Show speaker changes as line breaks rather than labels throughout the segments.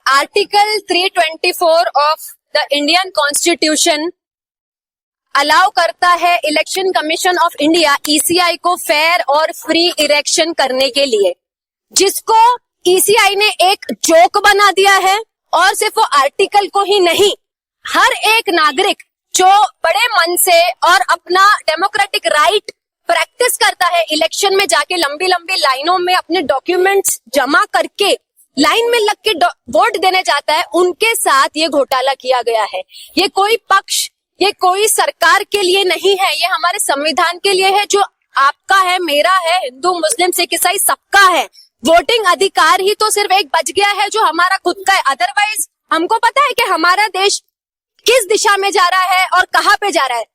Article 324 of the Indian constitution allow करता है election commission of India ECI को fair और फ्री इलेक्शन करने के लिए, जिसको ईसीआई ने एक जोक बना दिया है। और सिर्फ वो आर्टिकल को ही नहीं, हर एक नागरिक जो बड़े मन से और अपना डेमोक्रेटिक राइट प्रैक्टिस करता है, इलेक्शन में जाके लंबी लंबी लाइनों में अपने डॉक्यूमेंट्स जमा करके लाइन में लग के वोट देने जाता है, उनके साथ ये घोटाला किया गया है। ये कोई पक्ष, ये कोई सरकार के लिए नहीं है, ये हमारे संविधान के लिए है, जो आपका है, मेरा है, हिंदू मुस्लिम सिख ईसाई सबका है। वोटिंग अधिकार ही तो सिर्फ एक बच गया है जो हमारा खुद का है। अदरवाइज हमको पता है कि हमारा देश किस दिशा में जा रहा है और कहाँ पे जा रहा है।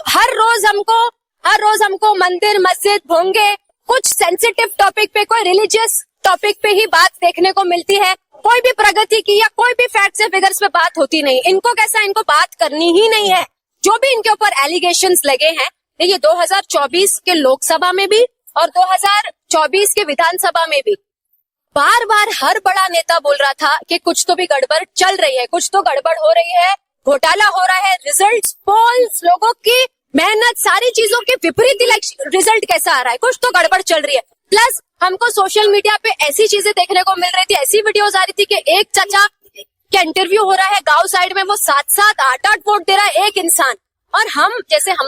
हर रोज हमको मंदिर मस्जिद भोंगे, कुछ सेंसिटिव टॉपिक पे, कोई रिलीजियस टॉपिक पे ही बात देखने को मिलती है। कोई भी प्रगति की या कोई भी फैक्ट्स या फिगर्स पे बात होती नहीं। इनको कैसा, इनको बात करनी ही नहीं है। जो भी इनके ऊपर एलिगेशंस लगे हैं, ये 2024 के लोकसभा में भी और 2024 के विधानसभा में भी बार बार हर बड़ा नेता बोल रहा था कि कुछ तो भी गड़बड़ चल रही है, कुछ तो गड़बड़ हो रही है, घोटाला हो रहा है, रिजल्ट्स, पोल्स, लोगों की मेहनत, सारी चीजों के विपरीत रिजल्ट कैसा आ रहा है, कुछ तो गड़बड़ चल रही है। प्लस हमको सोशल मीडिया पे ऐसी चीजें देखने को मिल रही थी, ऐसी वीडियोस आ रही थी कि एक चाचा का इंटरव्यू हो रहा है गांव साइड में, वो 7-7, 8-8 वोट दे रहा है एक इंसान। और हम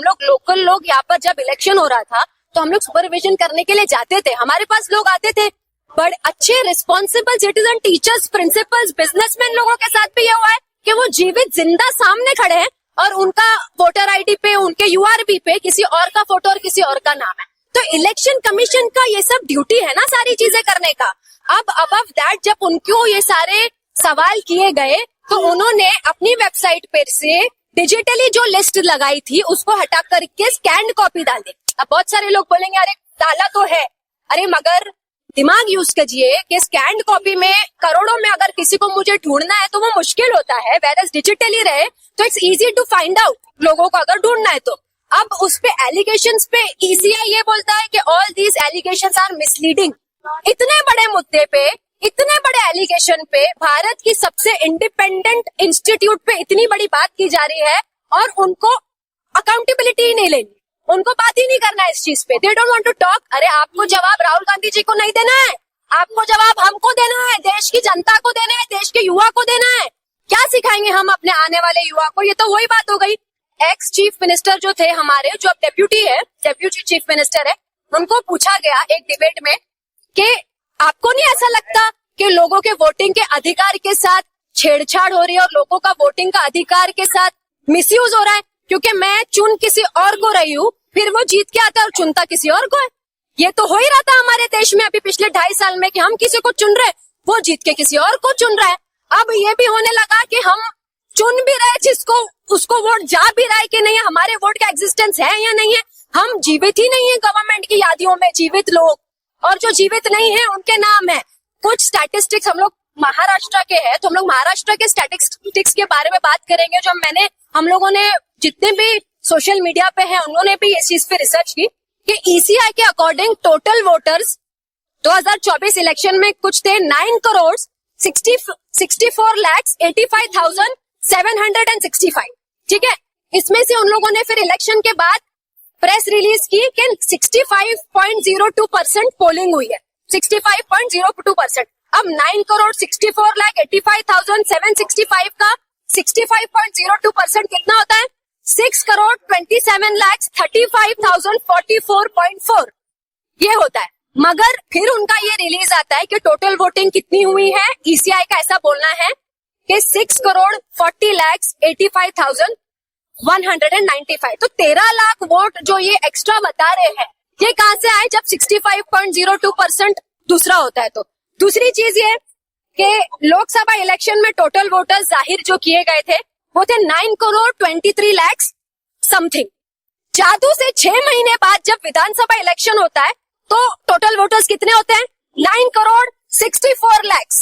लोग लोकल लोग यहाँ पर जब इलेक्शन हो रहा था तो हम लोग सुपरविजन करने के लिए जाते थे, हमारे पास लोग आते थे, बड़े अच्छे responsible citizen, teachers, principles, businessman लोगों के साथ भी ये हुआ है कि वो जीवित जिंदा सामने खड़े हैं और उनका वोटर आईडी पे, उनके यूआरबी पे किसी और का फोटो और किसी और का नाम है। तो इलेक्शन कमीशन का ये सब ड्यूटी है ना सारी चीजें करने का। अब अबव दैट जब उनको ये सारे सवाल किए गए तो उन्होंने अपनी वेबसाइट पर से डिजिटली जो लिस्ट लगाई थी उसको हटा करके स्कैन्ड कॉपी डाल दी। अब बहुत सारे लोग बोलेंगे अरे डाला तो है, अरे मगर दिमाग यूज कीजिए कि स्कैन्ड कॉपी में करोड़ों में अगर किसी को मुझे ढूंढना है तो वो मुश्किल होता है, वेयर डिजिटली रहे तो it's easy to find out लोगों को अगर ढूंढना है तो। अब उस पे एलिगेशंस पे ईसीआई ये बोलता है कि all these allegations are misleading. इतने बड़े मुद्दे पे, इतने बड़े एलिगेशन पे भारत की सबसे इंडिपेंडेंट इंस्टीट्यूट पे इतनी बड़ी बात की जा रही है और उनको अकाउंटेबिलिटी ही नहीं लेनी, उनको बात ही नहीं करना है इस चीज पे। They don't want to talk. अरे आपको जवाब राहुल गांधी जी को नहीं देना है, आपको जवाब हमको देना है, देश की जनता को देना है, देश के युवा को देना है। क्या सिखाएंगे हम अपने आने वाले युवा को? ये तो वही बात हो गई। एक्स चीफ मिनिस्टर जो थे हमारे, जो अब डेप्यूटी चीफ मिनिस्टर है, उनको पूछा गया एक डिबेट में कि आपको नहीं ऐसा लगता कि लोगों के वोटिंग के अधिकार के साथ छेड़छाड़ हो रही है और लोगों का वोटिंग का अधिकार के साथ मिसयूज हो रहा है, क्योंकि मैं चुन किसी और को रही हूँ, फिर वो जीत के आता है और चुनता किसी और को है। ये तो हो ही रहा था हमारे देश में अभी पिछले 2.5 साल में कि हम किसी को चुन रहे, वो जीत के किसी और को चुन रहा है। अब ये भी होने लगा कि हम चुन भी रहे जिसको, उसको वोट जा भी रहा है कि नहीं, हमारे वोट का एग्जिस्टेंस है या नहीं है। हम जीवित ही नहीं है गवर्नमेंट की यादियों में, जीवित लोग, और जो जीवित नहीं है उनके नाम है। कुछ स्टैटिस्टिक्स, हम लोग महाराष्ट्र के हैं तो हम लोग महाराष्ट्र के स्टैटिस्टिक्स के बारे में बात करेंगे, जो हम लोगों ने जितने भी सोशल मीडिया पे हैं उन्होंने भी इस चीज पे रिसर्च की कि ईसीआई के अकॉर्डिंग टोटल वोटर्स 2024 इलेक्शन में कुछ थे 9,64,85,765। ठीक है, इसमें से उन लोगों ने फिर इलेक्शन के बाद प्रेस रिलीज की कि 65.02% पोलिंग हुई है, 65.02%। अब 9,64,85,765 का 65.02% कितना होता है? 6,27,35,044.4 ये होता है। मगर फिर उनका ये रिलीज आता है कि टोटल वोटिंग कितनी हुई है। ईसीआई का ऐसा बोलना है कि 6,40,85,195। तो 13 लाख वोट जो ये एक्स्ट्रा बता रहे हैं, ये कहां से आए जब 65.02% दूसरा होता है। तो दूसरी चीज ये कि लोकसभा इलेक्शन में टोटल वोटर्स जाहिर जो किए गए थे वो थे 9,23,00,000 समथिंग। जादू से 6 महीने बाद जब विधानसभा इलेक्शन होता है तो टोटल वोटर्स वोटर्स कितने होते हैं? 9 करोड़ 64 lakhs।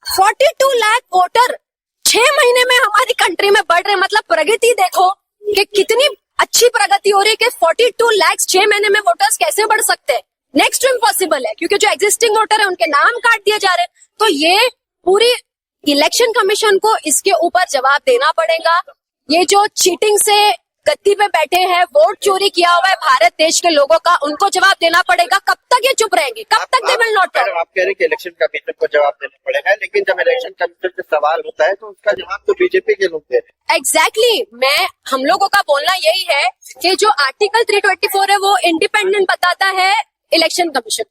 42 लाख वोटर 6 महीने में हमारी कंट्री में बढ़ रहे हैं। मतलब प्रगति देखो कि कितनी अच्छी प्रगति हो रही है कि 42 लाख 6 महीने में वोटर्स कैसे बढ़ सकते हैं? नेक्स्ट टू इम्पॉसिबल है, क्योंकि जो एग्जिस्टिंग वोटर है उनके नाम काट दिए जा रहे हैं। तो ये पूरी इलेक्शन कमीशन को इसके ऊपर जवाब देना पड़ेगा। ये जो चीटिंग से गद्दी पे बैठे हैं, वोट चोरी किया हुआ है भारत देश के लोगों का, उनको जवाब देना पड़ेगा। कब तक ये चुप रहेंगे? कब तक दे विल नॉट टॉक?
आप कह रहे हैं कि इलेक्शन कमीशन को जवाब देना पड़ेगा, लेकिन जब इलेक्शन कमीशन से सवाल होता है तो उसका जवाब तो बीजेपी के लोग दे रहे हैं।
एग्जैक्टली मैं हम लोगों का बोलना यही है कि जो आर्टिकल 324 है वो इंडिपेंडेंट बताता है इलेक्शन कमीशन।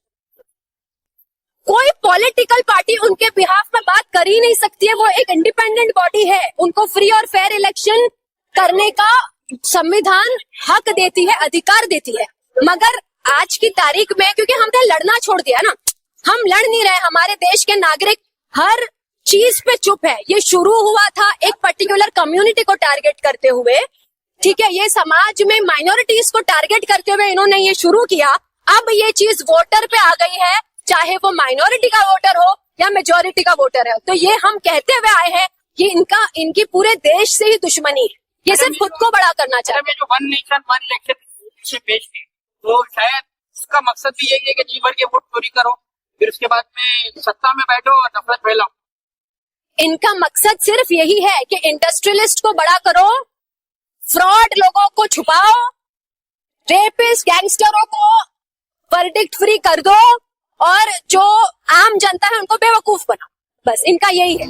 कोई पॉलिटिकल पार्टी उनके बिहाफ में बात कर ही नहीं सकती है। वो एक इंडिपेंडेंट बॉडी है, उनको फ्री और फेयर इलेक्शन करने का संविधान हक देती है, अधिकार देती है। मगर आज की तारीख में, क्योंकि हमने लड़ना छोड़ दिया ना, हम लड़ नहीं रहे। हमारे देश के नागरिक हर चीज पे चुप है। ये शुरू हुआ था एक पर्टिकुलर कम्युनिटी को टारगेट करते हुए, ठीक है, ये समाज में माइनॉरिटीज को टारगेट करते हुए इन्होंने ये शुरू किया। अब ये चीज वोटर पे आ गई है, चाहे वो माइनॉरिटी का वोटर हो या मेजोरिटी का वोटर है। तो ये हम कहते हुए आए हैं, ये इनकी पूरे देश से ही दुश्मनी है। ये सिर्फ खुद को बड़ा करना चाहते हैं।
जो वन नेशन वन इलेक्शन पेश की, तो शायद इसका मकसद भी यही है कि जी भर के वोट चोरी करो, फिर उसके बाद में सत्ता में बैठो और नफरत फैलाओ।
इनका मकसद सिर्फ यही है कि इंडस्ट्रियलिस्ट को बड़ा करो, फ्रॉड लोगों को छुपाओ, रेपिस्ट गैंगस्टरों को वर्डिक्ट फ्री कर दो और जो आम जनता है उनको बेवकूफ बनाओ। बस इनका यही है।